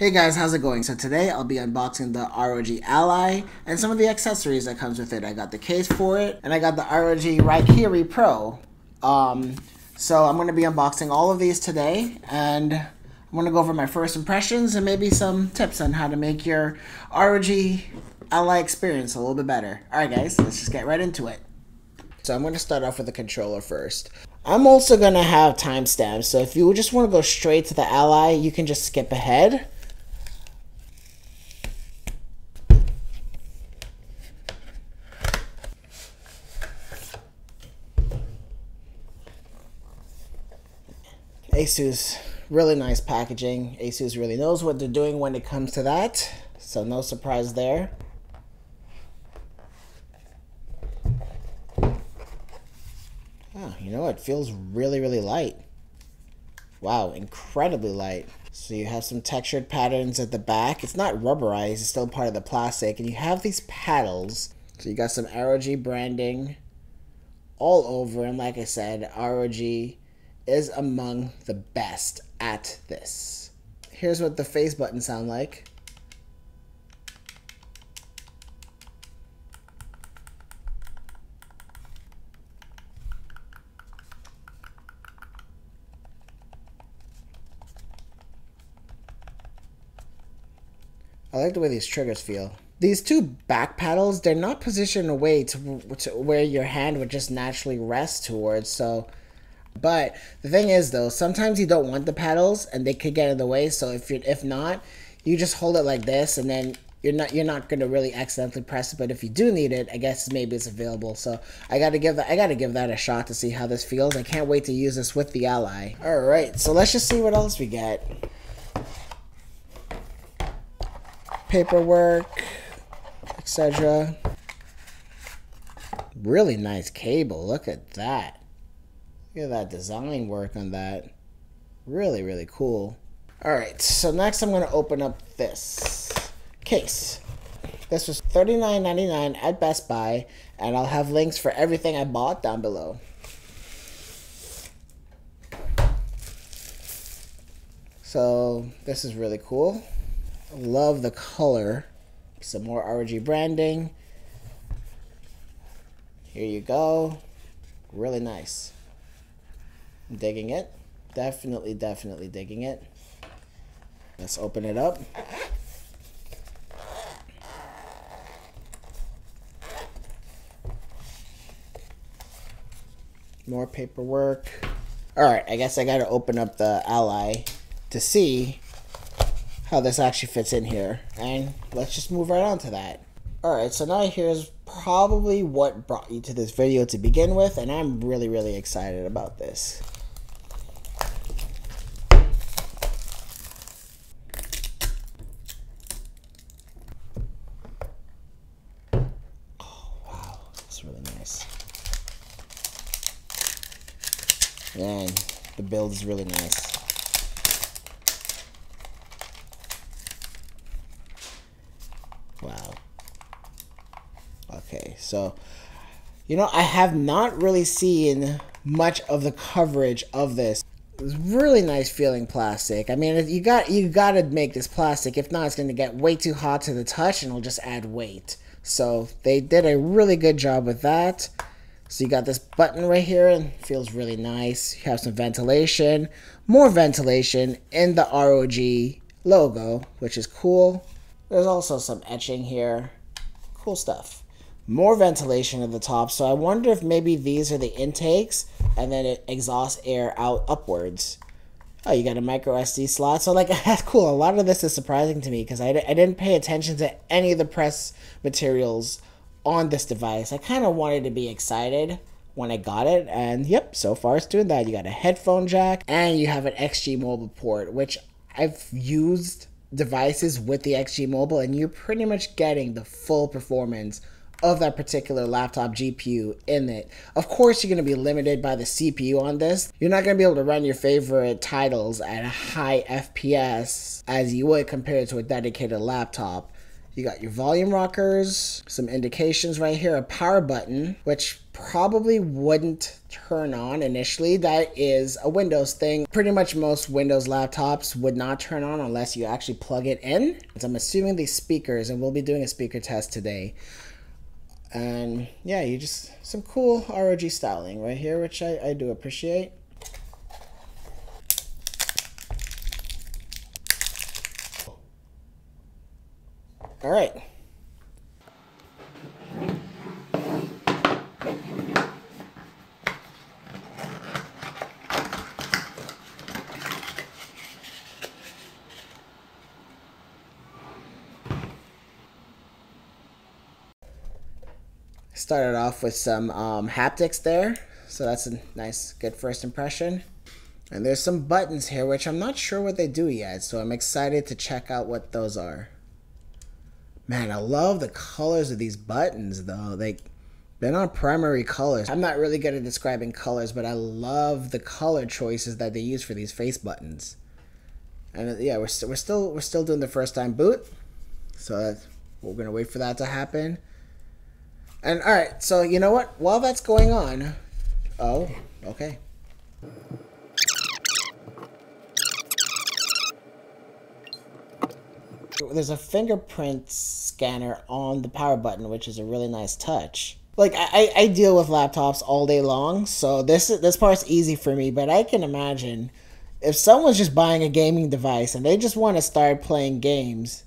Hey guys, how's it going? So today I'll be unboxing the ROG Ally and some of the accessories that comes with it. I got the case for it and I got the ROG Ally Pro. So I'm going to be unboxing all of these today and I'm going to go over my first impressions and maybe some tips on how to make your ROG Ally experience a little bit better. Alright guys, let's just get right into it. So I'm going to start off with the controller first. I'm also going to have timestamps, so if you just want to go straight to the Ally, you can just skip ahead. ASUS, really nice packaging. ASUS really knows what they're doing when it comes to that, so no surprise there. Oh, you know, it feels really light. Wow, incredibly light. So you have some textured patterns at the back. It's not rubberized, it's still part of the plastic. And you have these paddles. So you got some ROG branding all over. And like I said, ROG is among the best at this. Here's what the face buttons sound like. I like the way these triggers feel. These two back paddles, they're not positioned in a way to where your hand would just naturally rest towards, so. But the thing is though, sometimes you don't want the paddles and they could get in the way, so if not, you just hold it like this and then you're not gonna really accidentally press it, but if you do need it, I guess maybe it's available. So I gotta give that a shot to see how this feels. I can't wait to use this with the Ally. Alright, so let's just see what else we get. Paperwork, etc. Really nice cable. Look at that. Look at that design work on that. Really cool. Alright, so next I'm going to open up this case. This was $39.99 at Best Buy, and I'll have links for everything I bought down below. So this is really cool. Love the color. Some more ROG branding. Here you go. Really nice. I'm digging it. Definitely digging it. Let's open it up. More paperwork. Alright, I guess I gotta open up the Ally to see how this actually fits in here, and let's just move right on to that. Alright, so now here's probably what brought you to this video to begin with, and I'm really excited about this. Oh wow, that's really nice. And the build is really nice. Wow. Okay, so, you know, I have not really seen much of the coverage of this. It's really nice feeling plastic. I mean, you gotta make this plastic. If not, it's gonna get way too hot to the touch and it'll just add weight. So they did a really good job with that. So you got this button right here and it feels really nice. You have some ventilation, more ventilation in the ROG logo, which is cool. There's also some etching here. Cool stuff. More ventilation at the top, so I wonder if maybe these are the intakes and then it exhausts air out upwards. Oh, you got a micro SD slot, so like that's cool. A lot of this is surprising to me because I didn't pay attention to any of the press materials on this device. I kind of wanted to be excited when I got it, and yep, so far it's doing that. You got a headphone jack and you have an XG mobile port, which I've used devices with the XG Mobile and you're pretty much getting the full performance of that particular laptop GPU in it. Of course, you're going to be limited by the CPU on this. You're not going to be able to run your favorite titles at a high FPS as you would compared to a dedicated laptop. You got your volume rockers, some indications right here, a power button, which probably wouldn't turn on initially. That is a Windows thing. Pretty much most Windows laptops would not turn on unless you actually plug it in. So I'm assuming these speakers, and we'll be doing a speaker test today. And yeah, you just, some cool ROG styling right here, which I do appreciate. All right. Started off with some haptics there, so that's a nice, good first impression. And there's some buttons here, which I'm not sure what they do yet, so I'm excited to check out what those are. Man, I love the colors of these buttons, though. They're not primary colors. I'm not really good at describing colors, but I love the color choices that they use for these face buttons. And yeah, we're still doing the first time boot, so we're gonna wait for that to happen. And all right, so you know what? While that's going on, oh, okay. There's a fingerprint scanner on the power button, which is a really nice touch. Like I deal with laptops all day long, so this part's easy for me. But I can imagine if someone's just buying a gaming device and they just want to start playing games,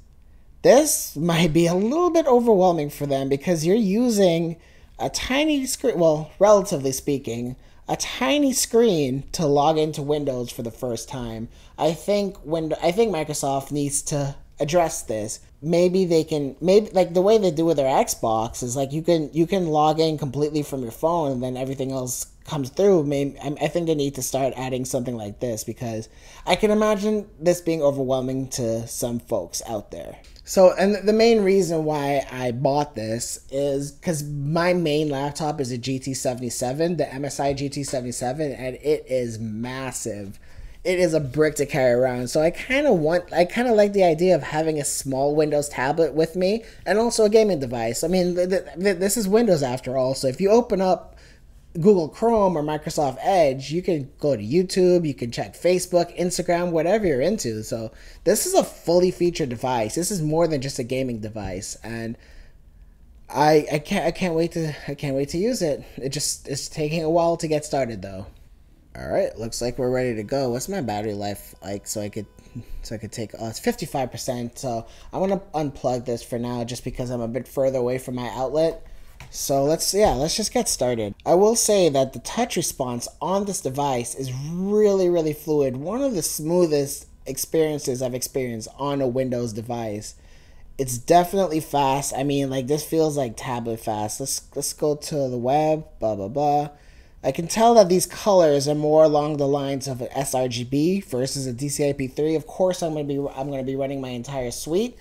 this might be a little bit overwhelming for them because you're using a tiny screen, well, relatively speaking, a tiny screen to log into Windows for the first time. I think Microsoft needs to address this. Maybe like the way they do with their Xbox is like you can log in completely from your phone and then everything else comes through. I think they need to start adding something like this because I can imagine this being overwhelming to some folks out there. So, and the main reason why I bought this is because my main laptop is a GT77, the MSI GT77, and it is massive. It is a brick to carry around. So I kind of like the idea of having a small Windows tablet with me and also a gaming device. I mean, this is Windows after all. So if you open up Google Chrome or Microsoft Edge, you can go to YouTube, you can check Facebook, Instagram, whatever you're into. So this is a fully featured device. This is more than just a gaming device, and I can't wait to use it. It's taking a while to get started though. All right, looks like we're ready to go. What's my battery life like? So I could take it's 55%. So I want to unplug this for now just because I'm a bit further away from my outlet. So let's just get started. I will say that the touch response on this device is really fluid. One of the smoothest experiences I've experienced on a Windows device. It's definitely fast. I mean, like, this feels like tablet fast. Let's go to the web, blah blah blah. I can tell that these colors are more along the lines of an sRGB versus a DCI-P3. Of course, I'm gonna be running my entire suite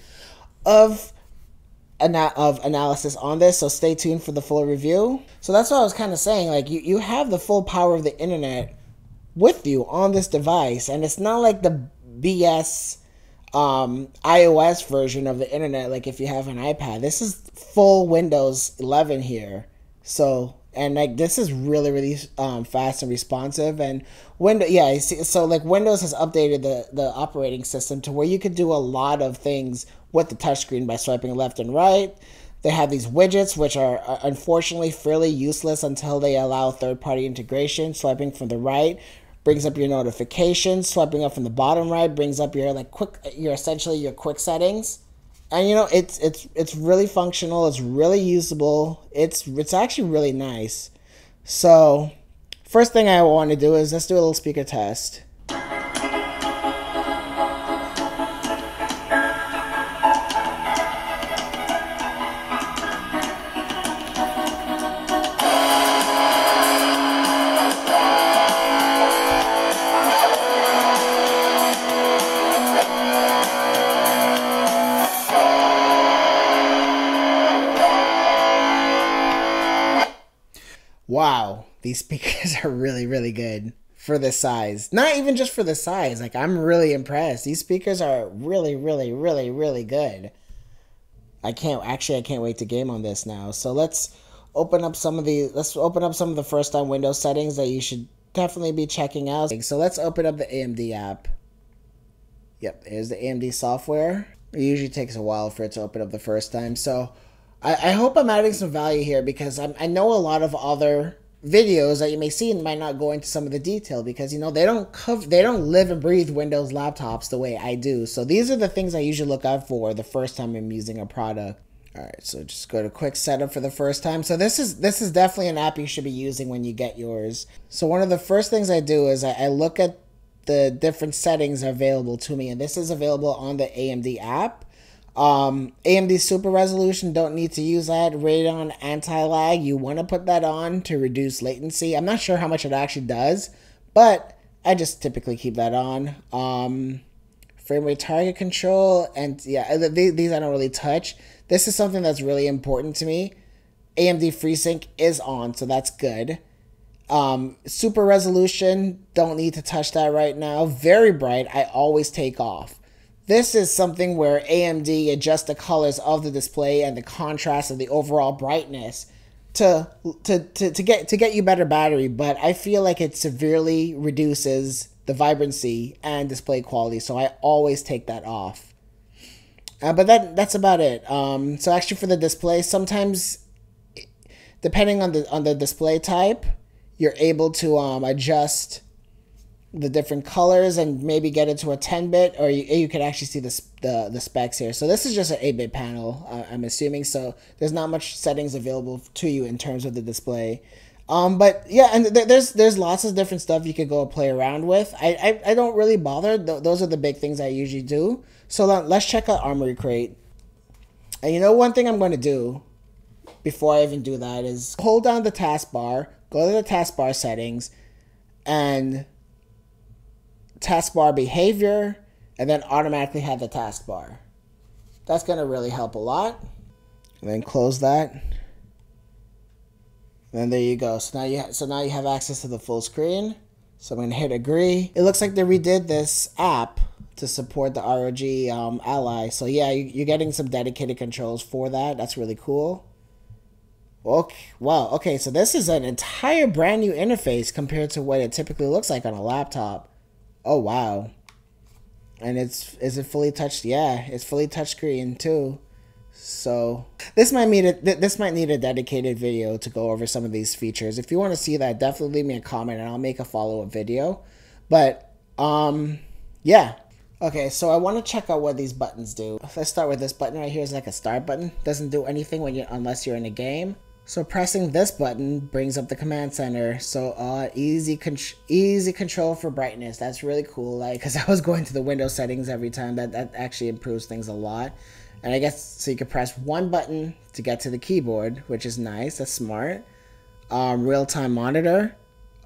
of analysis on this, so stay tuned for the full review. So that's what I was kind of saying, like you have the full power of the internet with you on this device, and it's not like the BS iOS version of the internet like if you have an iPad. This is full Windows 11 here. So, and like this is really fast and responsive. And so like Windows has updated the operating system to where you could do a lot of things with the touchscreen by swiping left and right. They have these widgets, which are unfortunately fairly useless until they allow third-party integration. Swiping from the right brings up your notifications. Swiping up from the bottom right brings up your essentially your quick settings. And you know, it's really functional. It's really usable. It's actually really nice. So, first thing I want to do is let's do a little speaker test. Wow, these speakers are really good for this size. Not even just for the size, like I'm really impressed. These speakers are really good. I can't wait to game on this now. So let's open up some of the let's open up some of the first time Windows settings that you should definitely be checking out. So let's open up the AMD app. Yep, here's the AMD software. It usually takes a while for it to open up the first time. So I hope I'm adding some value here, because I know a lot of other videos that you may see might not go into some of the detail, because they don't live and breathe Windows laptops the way I do. So these are the things I usually look out for the first time I'm using a product. All right, so just go to quick setup for the first time. So this is definitely an app you should be using when you get yours. So one of the first things I do is I look at the different settings available to me, and this is available on the AMD app. AMD super resolution, don't need to use that. Radeon anti-lag, you want to put that on to reduce latency. I'm not sure how much it actually does, but I just typically keep that on. Frame rate target control, and yeah, these I don't really touch. This is something that's really important to me. AMD FreeSync is on, so that's good. Super resolution, don't need to touch that right now. Very bright, I always take off. This is something where AMD adjusts the colors of the display and the contrast of the overall brightness to get you better battery, but I feel like it severely reduces the vibrancy and display quality, so I always take that off. But that's about it. So actually for the display, sometimes depending on the display type, you're able to adjust the different colors and maybe get it to a 10-bit, or you can actually see the specs here. So this is just an 8-bit panel, I'm assuming, so there's not much settings available to you in terms of the display. But yeah, and there's lots of different stuff you could go play around with. I don't really bother. Those are the big things I usually do. So let's check out Armoury Crate. And one thing I'm going to do before I even do that is hold down the taskbar, go to the taskbar settings, and taskbar behavior, and then automatically have the taskbar. That's going to really help a lot. And then close that. And there you go. So now you have access to the full screen. So I'm going to hit agree. It looks like they redid this app to support the ROG Ally. So yeah, you're getting some dedicated controls for that. That's really cool. Okay, wow. Okay, so this is an entire brand new interface compared to what it typically looks like on a laptop. Oh wow. And is it fully touched? Yeah, it's fully touchscreen too. So this might need a dedicated video to go over some of these features. If you want to see that, definitely leave me a comment and I'll make a follow-up video. But yeah. Okay, so I want to check out what these buttons do. Let's start with this button right here. It's like a start button. Doesn't do anything unless you're in a game. So pressing this button brings up the command center. So easy control for brightness. That's really cool. Like, because I was going to the Windows settings every time. That actually improves things a lot. And I guess so you can press one button to get to the keyboard, which is nice. That's smart. Real-time monitor.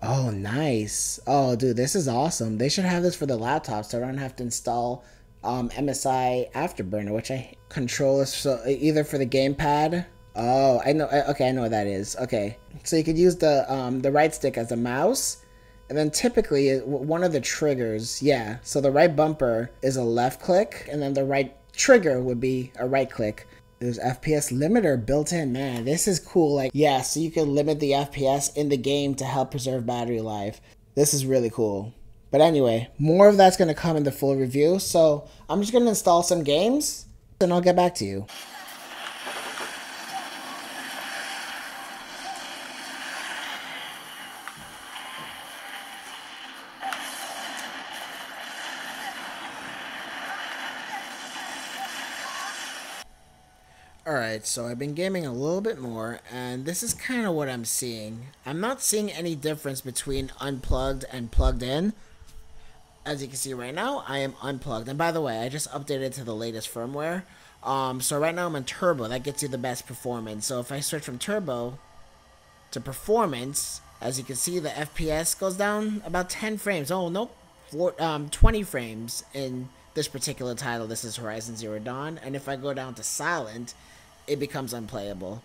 Oh, nice. Oh, dude, this is awesome. They should have this for the laptops so I don't have to install MSI Afterburner, which I control. So either for the gamepad. Oh, I know. Okay, I know what that is. Okay, so you could use the right stick as a mouse, and then typically one of the triggers. Yeah, so the right bumper is a left click, and then the right trigger would be a right click. There's FPS limiter built in. Man, this is cool. Like, yeah, so you can limit the FPS in the game to help preserve battery life. This is really cool. But anyway, more of that's going to come in the full review. So I'm just going to install some games, and I'll get back to you. Alright, so I've been gaming a little bit more, and this is kind of what I'm seeing. I'm not seeing any difference between unplugged and plugged in. As you can see right now, I am unplugged. And by the way, I just updated to the latest firmware. So right now I'm in turbo. That gets you the best performance. So if I switch from turbo to performance, as you can see, the FPS goes down about 10 frames. Oh, nope. 20 frames in this particular title. This is Horizon Zero Dawn. And if I go down to silent, it becomes unplayable.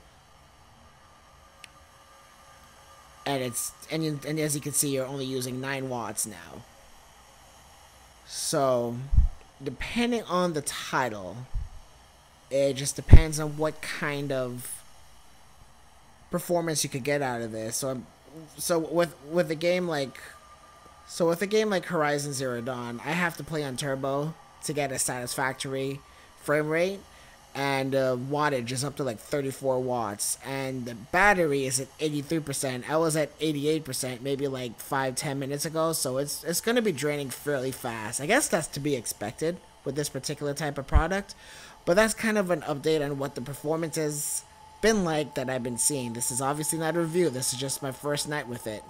And as you can see, you're only using 9 watts now. So, depending on the title, it just depends on what kind of performance you could get out of this. So with a game like Horizon Zero Dawn, I have to play on turbo to get a satisfactory frame rate, and wattage is up to like 34 watts, and the battery is at 83%. I was at 88% maybe like 5-10 minutes ago, so it's going to be draining fairly fast. I guess that's to be expected with this particular type of product, but that's kind of an update on what the performance has been like that I've been seeing. This is obviously not a review, this is just my first night with it.